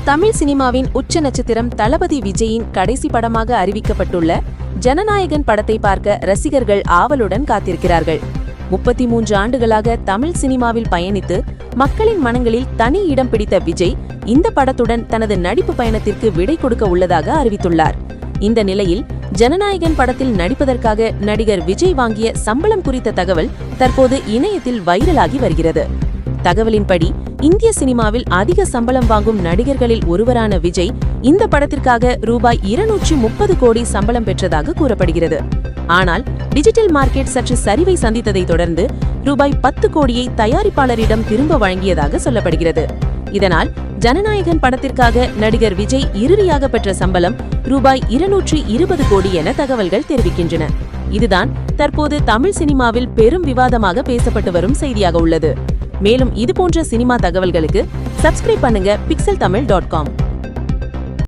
தமிழ் சினிமாவின் உச்ச நட்சத்திரம் தளபதி விஜயின் கடைசி படமாக அறிவிக்கப்பட்டுள்ள ஜனநாயகன் படத்தை பார்க்க ரசிகர்கள் ஆவலுடன் காத்திருக்கிறார்கள். 33 ஆண்டுகளாக தமிழ் சினிமாவில் பயணித்து மக்களின் மனங்களில் தனி இடம் பிடித்த விஜய் இந்த படத்துடன் தனது நடிப்பு பயணத்திற்கு விடை கொடுக்க உள்ளதாக அறிவித்துள்ளார். இந்த நிலையில் ஜனநாயகன் படத்தில் நடிப்பதற்காக நடிகர் விஜய் வாங்கிய சம்பளம் குறித்த தகவல் தற்போது இணையத்தில் வைரலாகி வருகிறது. தகவலின்படி இந்திய சினிமாவில் அதிக சம்பளம் வாங்கும் நடிகர்களில் ஒருவரான விஜய் இந்த படத்திற்காக ரூபாய் 230 கோடி சம்பளம் பெற்றதாக கூறப்படுகிறது. ஆனால் டிஜிட்டல் மார்க்கெட் சற்று சரிவை சந்தித்ததை தொடர்ந்து ரூபாய் 10 கோடியை தயாரிப்பாளரிடம் திரும்ப வழங்கியதாக சொல்லப்படுகிறது. இதனால் ஜனநாயகன் படத்திற்காக நடிகர் விஜய் இறுதியாக பெற்ற சம்பளம் ரூபாய் 220 கோடி என தகவல்கள் தெரிவிக்கின்றன. இதுதான் தற்போது தமிழ் சினிமாவில் பெரும் விவாதமாக பேசப்பட்டு வரும் செய்தியாக உள்ளது. மேலும் இதுபோன்ற சினிமா தகவல்களுக்கு சப்ஸ்கிரைப் பண்ணுங்க pixeltamil.com.